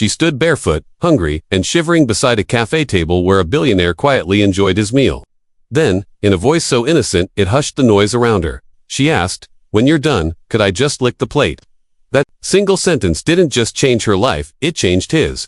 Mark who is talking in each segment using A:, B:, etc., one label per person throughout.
A: She stood barefoot, hungry, and shivering beside a cafe table where a billionaire quietly enjoyed his meal. Then, in a voice so innocent it hushed the noise around her, she asked, "When you're done, could I just lick the plate?" That single sentence didn't just change her life, it changed his.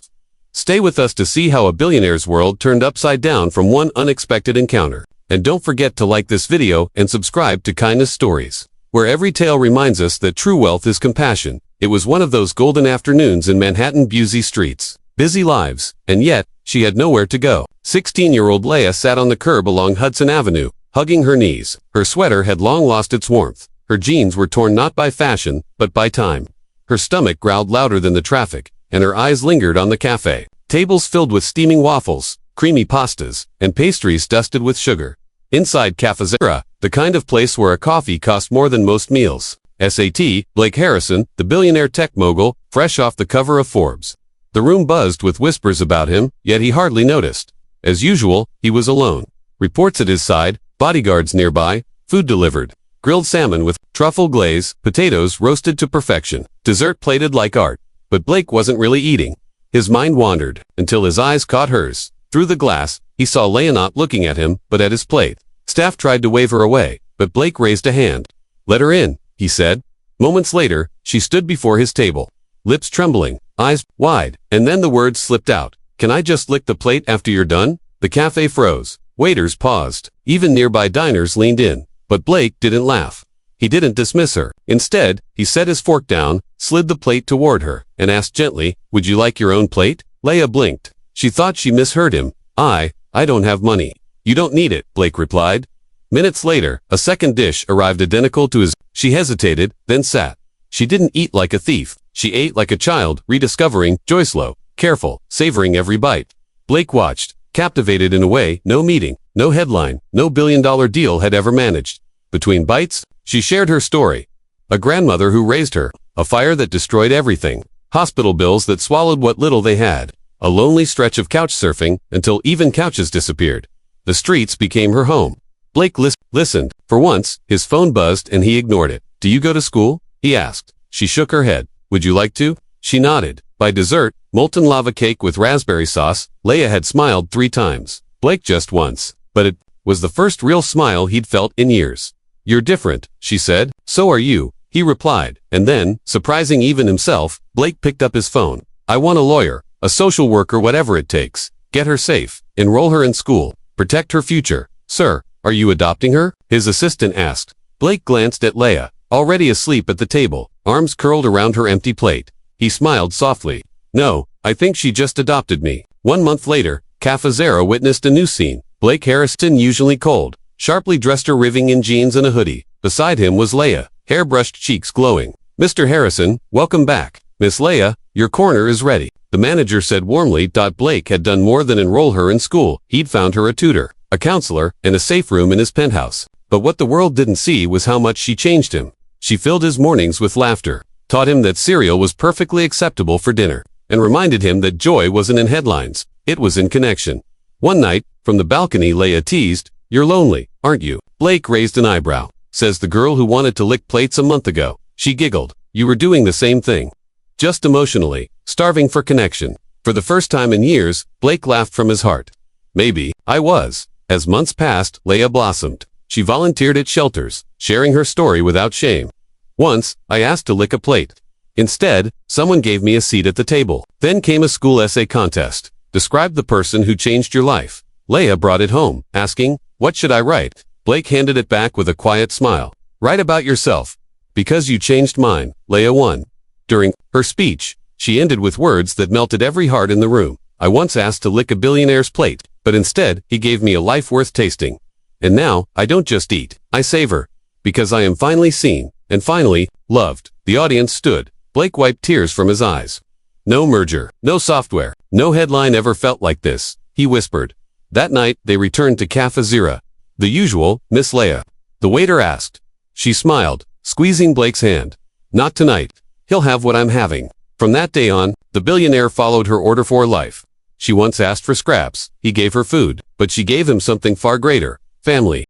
A: Stay with us to see how a billionaire's world turned upside down from one unexpected encounter. And don't forget to like this video and subscribe to Kindness Stories, where every tale reminds us that true wealth is compassion. It was one of those golden afternoons in Manhattan busy streets, busy lives, and yet, she had nowhere to go. 16-year-old Leah sat on the curb along Hudson Avenue, hugging her knees. Her sweater had long lost its warmth. Her jeans were torn not by fashion, but by time. Her stomach growled louder than the traffic, and her eyes lingered on the cafe. Tables filled with steaming waffles, creamy pastas, and pastries dusted with sugar. Inside Café, the kind of place where a coffee cost more than most meals. SAT, Blake Harrison, the billionaire tech mogul, fresh off the cover of Forbes. The room buzzed with whispers about him, yet he hardly noticed. As usual, he was alone. Reports at his side, bodyguards nearby, food delivered. Grilled salmon with truffle glaze, potatoes roasted to perfection, dessert plated like art. But Blake wasn't really eating. His mind wandered, until his eyes caught hers. Through the glass, he saw Leah not looking at him, but at his plate. Staff tried to wave her away, but Blake raised a hand. "Let her in," he said. Moments later, she stood before his table, lips trembling, eyes wide, and then the words slipped out. "Can I just lick the plate after you're done?" The cafe froze. Waiters paused. Even nearby diners leaned in. But Blake didn't laugh. He didn't dismiss her. Instead, he set his fork down, slid the plate toward her, and asked gently, "Would you like your own plate?" Leah blinked. She thought she misheard him. I don't have money." "You don't need it," Blake replied. Minutes later, a second dish arrived identical to his. She hesitated, then sat. She didn't eat like a thief. She ate like a child, rediscovering joy slow, careful, savoring every bite. Blake watched, captivated in a way no meeting, no headline, no billion-dollar deal had ever managed. Between bites, she shared her story. A grandmother who raised her, a fire that destroyed everything, hospital bills that swallowed what little they had, a lonely stretch of couch surfing until even couches disappeared. The streets became her home. Blake listened. For once, his phone buzzed and he ignored it. "Do you go to school?" he asked. She shook her head. "Would you like to?" She nodded. By dessert, molten lava cake with raspberry sauce, Leah had smiled 3 times. Blake just once. But it was the first real smile he'd felt in years. "You're different," she said. "So are you," he replied. And then, surprising even himself, Blake picked up his phone. "I want a lawyer, a social worker, whatever it takes. Get her safe, enroll her in school, protect her future." "Sir, are you adopting her?" his assistant asked. Blake glanced at Leah, already asleep at the table, arms curled around her empty plate. He smiled softly. "No, I think she just adopted me." 1 month later, Café witnessed a new scene. Blake Harrison, usually cold, sharply dressed, arriving in jeans and a hoodie. Beside him was Leah, hair-brushed cheeks glowing. "Mr. Harrison, welcome back. Miss Leah, your corner is ready," the manager said warmly. Blake had done more than enroll her in school. He'd found her a tutor, a counselor, and a safe room in his penthouse. But what the world didn't see was how much she changed him. She filled his mornings with laughter, taught him that cereal was perfectly acceptable for dinner, and reminded him that joy wasn't in headlines, it was in connection. One night, from the balcony, Leah teased, "You're lonely, aren't you?" Blake raised an eyebrow. "Says the girl who wanted to lick plates a month ago." She giggled. "You were doing the same thing. Just emotionally, starving for connection." For the first time in years, Blake laughed from his heart. "Maybe I was." As months passed, Leah blossomed. She volunteered at shelters, sharing her story without shame. "Once, I asked to lick a plate. Instead, someone gave me a seat at the table." Then came a school essay contest. Describe the person who changed your life. Leah brought it home, asking, "What should I write?" Blake handed it back with a quiet smile. "Write about yourself. Because you changed mine." Leah won. During her speech, she ended with words that melted every heart in the room. "I once asked to lick a billionaire's plate, but instead, he gave me a life worth tasting. And now, I don't just eat, I savor. Because I am finally seen, and finally, loved." The audience stood. Blake wiped tears from his eyes. "No merger, no software, no headline ever felt like this," he whispered. That night, they returned to Café. The usual, "Miss Leah?" the waiter asked. She smiled, squeezing Blake's hand. "Not tonight. He'll have what I'm having." From that day on, the billionaire followed her order for life. She once asked for scraps. He gave her food, but she gave him something far greater: family.